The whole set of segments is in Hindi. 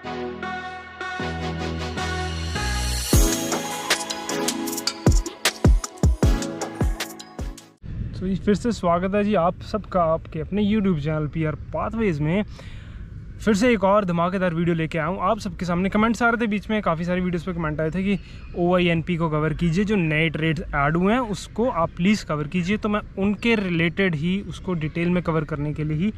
तो जी फिर से स्वागत है जी आप सबका आपके अपने YouTube चैनल PR पाथवेज में। फिर से एक और धमाकेदार वीडियो लेके आया हूँ आप सबके सामने। कमेंट्स आ रहे थे बीच में, काफ़ी सारी वीडियोस पे कमेंट आए थे कि OINP को कवर कीजिए, जो नए ट्रेड्स ऐड हुए हैं उसको आप प्लीज़ कवर कीजिए। तो मैं उनके रिलेटेड ही उसको डिटेल में कवर करने के लिए ही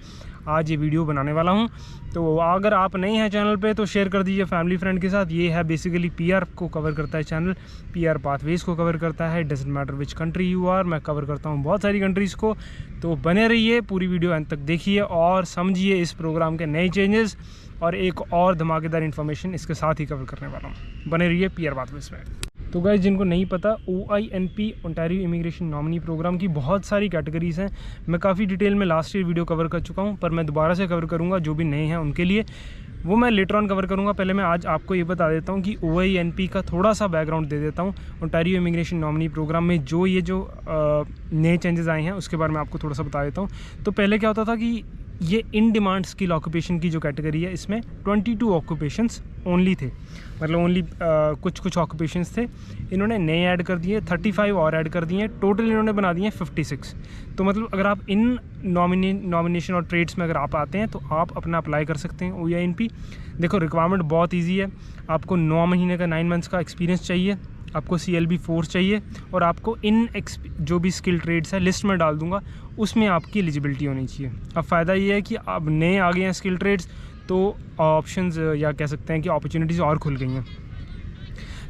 आज ये वीडियो बनाने वाला हूँ। तो अगर आप नए हैं चैनल पे तो शेयर कर दीजिए फैमिली फ्रेंड के साथ। ये है बेसिकली PR को कवर करता है चैनल, PR पाथवेज को कवर करता है। Doesn't matter which country you are, मैं कवर करता हूँ बहुत सारी कंट्रीज़ को। तो बने रहिए, पूरी वीडियो अंत तक देखिए और समझिए इस प्रोग्राम के नए चेंजेस और एक और धमाकेदार इन्फॉर्मेशन इसके साथ ही कवर करने वाला हूँ। बने रहिए PR पाथवेज में। तो गाइस, जिनको नहीं पता, OINP Ontario immigration nominee programme की बहुत सारी कैटेगरीज़ हैं। मैं काफ़ी डिटेल में लास्ट ईयर वीडियो कवर कर चुका हूं, पर मैं दोबारा से कवर करूंगा जो भी नए हैं उनके लिए। वो मैं लेटर ऑन कवर करूंगा। पहले मैं आज आपको ये बता देता हूं कि OINP का थोड़ा सा बैकग्राउंड दे देता हूं। ओंटारियो इमिग्रेशन नॉमिनी प्रोग्राम में जो नए चेंजेस आए हैं उसके बारे में आपको थोड़ा सा बता देता हूँ। तो पहले क्या होता था कि ये इन डिमांड स्किल ऑक्यूपेशन की जो कैटेगरी है इसमें 22 ऑक्यूपेशंस ओनली थे, मतलब ओनली कुछ ऑक्यूपेशंस थे। इन्होंने नए ऐड कर दिए, 35 और ऐड कर दिए, टोटल इन्होंने बना दिए 56। तो मतलब अगर आप इन नॉमिनेशन और ट्रेड्स में अगर आप आते हैं तो आप अपना अप्लाई कर सकते हैं OINP। देखो, रिक्वायरमेंट बहुत ईजी है। आपको 9 महीने का 9 मंथ्स का एक्सपीरियंस चाहिए, आपको CLB 4 चाहिए और आपको जो भी स्किल ट्रेड्स है लिस्ट में डाल दूंगा उसमें आपकी एलिजिबिलिटी होनी चाहिए। अब फ़ायदा ये है कि अब नए आ गए हैं स्किल ट्रेड्स, तो ऑप्शंस या कह सकते हैं कि अपॉर्चुनिटीज़ और खुल गई हैं।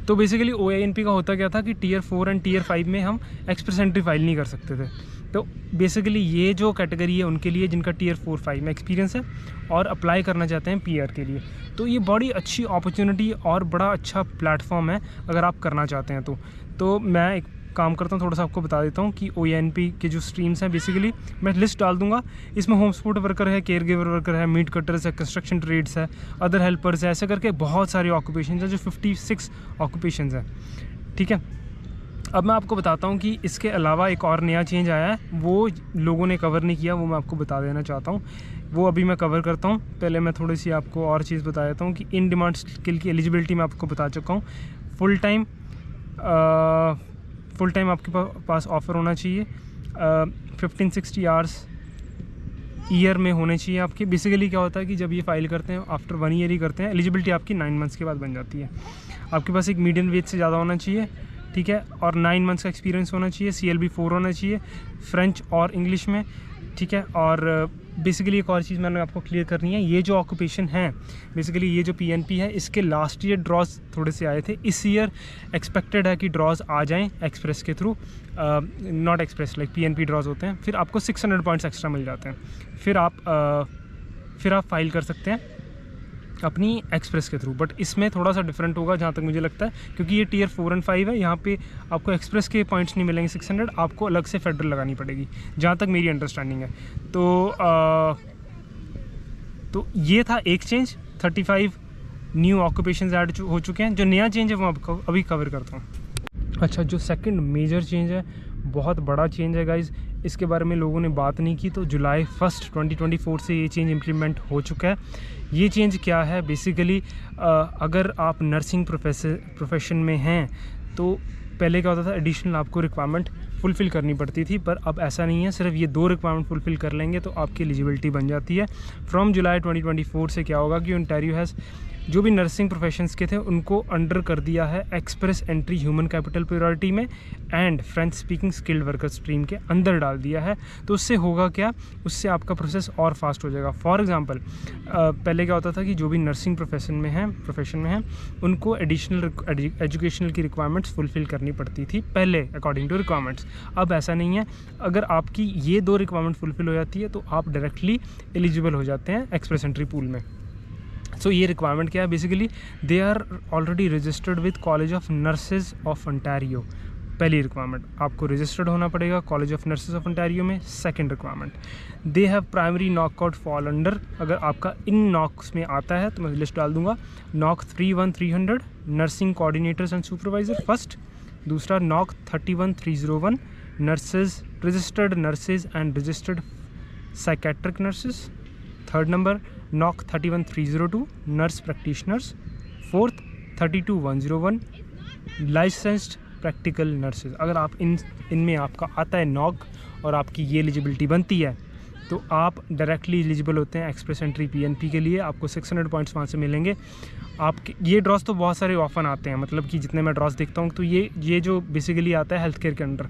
तो बेसिकली OINP का होता क्या था कि Tier 4 एंड Tier 5 में हम एक्सप्रेस एंट्री फाइल नहीं कर सकते थे। तो बेसिकली ये जो कैटेगरी है उनके लिए जिनका Tier 4 5 में एक्सपीरियंस है और अप्लाई करना चाहते हैं PR के लिए, तो ये बड़ी अच्छी अपॉर्चुनिटी और बड़ा अच्छा प्लेटफॉर्म है अगर आप करना चाहते हैं तो मैं एक काम करता हूँ, थोड़ा सा आपको बता देता हूँ कि OINP के जो स्ट्रीम्स हैं बेसिकली मैं लिस्ट डाल दूंगा। इसमें होम सपोर्ट वर्कर है, केयर गिवर वर्कर है, मीट कटर्स है, कंस्ट्रक्शन ट्रेड्स है, अदर हेल्पर्स है, ऐसे करके बहुत सारे ऑक्यूपेशन हैं, जो 56 ऑक्यूपेशन हैं। ठीक है, अब मैं आपको बताता हूँ कि इसके अलावा एक और नया चेंज आया है, वो लोगों ने कवर नहीं किया, वो मैं आपको बता देना चाहता हूँ। वो अभी मैं कवर करता हूँ। पहले मैं थोड़ी सी आपको और चीज़ बता देता हूँ कि इन डिमांड स्किल की एलिजिबिलिटी मैं आपको बता चुका हूँ। फुल टाइम आपके पास ऑफ़र होना चाहिए, 1560 आवर्स ईयर में होने चाहिए आपके। बेसिकली क्या होता है कि जब ये फाइल करते हैं आफ्टर 1 ईयर ही करते हैं, एलिजिबिलिटी आपकी 9 मंथ्स के बाद बन जाती है। आपके पास एक मीडियम वेज से ज़्यादा होना चाहिए, ठीक है, और 9 मंथ्स का एक्सपीरियंस होना चाहिए, CLB 4 होना चाहिए फ्रेंच और इंग्लिश में, ठीक है। और बेसिकली एक और चीज़ मैंने आपको क्लियर करनी है, ये जो ऑक्यूपेशन है बेसिकली ये जो PNP है इसके लास्ट ईयर ड्रॉज थोड़े से आए थे। इस ईयर एक्सपेक्टेड है कि ड्रॉज आ जाएं एक्सप्रेस के through, not express like PNP draws होते हैं, फिर आपको 600 पॉइंट्स एक्स्ट्रा मिल जाते हैं। फिर आप फाइल कर सकते हैं अपनी एक्सप्रेस के थ्रू। बट इसमें थोड़ा सा डिफरेंट होगा जहाँ तक मुझे लगता है, क्योंकि ये Tier 4 एंड 5 है। यहाँ पे आपको एक्सप्रेस के पॉइंट्स नहीं मिलेंगे 600, आपको अलग से फेडरल लगानी पड़ेगी, जहाँ तक मेरी अंडरस्टैंडिंग है। तो ये था एक चेंज। 35 न्यू ऑक्यूपेशंस ऐड हो चुके हैं। जो नया चेंज है वो आपको अभी कवर करता हूँ। अच्छा, जो सेकंड मेजर चेंज है, बहुत बड़ा चेंज है गाइज़, इसके बारे में लोगों ने बात नहीं की। तो जुलाई 1 2024 से ये चेंज इम्प्लीमेंट हो चुका है। ये चेंज क्या है बेसिकली, अगर आप नर्सिंग प्रोफेशन में हैं तो पहले क्या होता था, एडिशनल आपको रिक्वायरमेंट फुलफ़िल करनी पड़ती थी, पर अब ऐसा नहीं है। सिर्फ ये 2 रिक्वायरमेंट फुलफ़िल कर लेंगे तो आपकी एलिजिबिलिटी बन जाती है। फ्रॉम जुलाई 2024 से क्या होगा कि ओंटारियो हैज़ जो भी नर्सिंग प्रोफेशंस के थे उनको अंडर कर दिया है express entry human capital priority में and French speaking skilled worker stream के अंदर डाल दिया है। तो उससे होगा क्या, उससे आपका प्रोसेस और फास्ट हो जाएगा। फॉर एग्जांपल, पहले क्या होता था कि जो भी नर्सिंग प्रोफेशन में हैं उनको एडिशनल एजुकेशनल की रिक्वायरमेंट्स फुलफ़िल करनी पड़ती थी पहले अकॉर्डिंग टू रिक्वायरमेंट्स। अब ऐसा नहीं है। अगर आपकी ये 2 रिक्वायरमेंट फुलफ़िल हो जाती है तो आप डायरेक्टली एलिजिबल हो जाते हैं एक्सप्रेस एंट्री पूल में। सो ये रिक्वायरमेंट क्या है, basically they are already registered with college of nurses of Ontario. पहली रिक्वायरमेंट, आपको रजिस्टर्ड होना पड़ेगा college of nurses of Ontario में। Second requirement, they have primary नॉकआउट फॉल अंडर, अगर आपका इन नॉक्स में आता है तो मैं लिस्ट डाल दूंगा, NOC 31300 nursing coordinators and supervisor first. दूसरा NOC 31301 nurses, registered nurses and registered psychiatric nurses. 3rd number NOC 31302 nurse practitioners, 4th 32101 licensed practical nurses. अगर आप इनमें आपका आता है नॉक और आपकी ये एलिजिबिलिटी बनती है तो आप डायरेक्टली एलिजिबल होते हैं एक्सप्रेस एंट्री पीएनपी के लिए। आपको 600 पॉइंट्स वहाँ से मिलेंगे। आपके ये ड्रॉस तो बहुत सारे ऑफन आते हैं, मतलब कि जितने मैं ड्रॉस देखता हूँ तो ये जो बेसिकली आता है हेल्थ केयर के अंडर,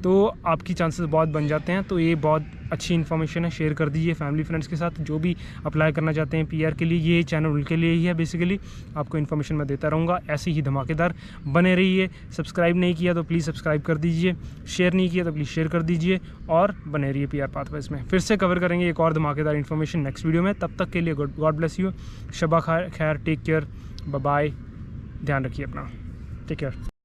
तो आपकी चांसेस बहुत बन जाते हैं। तो ये बहुत अच्छी इन्फॉर्मेशन है, शेयर कर दीजिए फैमिली फ्रेंड्स के साथ। जो भी अप्लाई करना चाहते हैं पीआर के लिए, ये चैनल उनके लिए ही है। बेसिकली आपको इन्फॉर्मेशन मैं देता रहूँगा, ऐसे ही धमाकेदार बने रहिए। सब्सक्राइब नहीं किया तो प्लीज़ सब्सक्राइब कर दीजिए, शेयर नहीं किया तो प्लीज़ शेयर कर दीजिए और बने रहिए पीआर पाथवेज में। फिर से कवर करेंगे एक और धमाकेदार इन्फॉर्मेशन नेक्स्ट वीडियो में। तब तक के लिए गॉड ब्लेस यू, शबा खैर, टेक केयर, बाय बाय, ध्यान रखिए अपना, टेक केयर।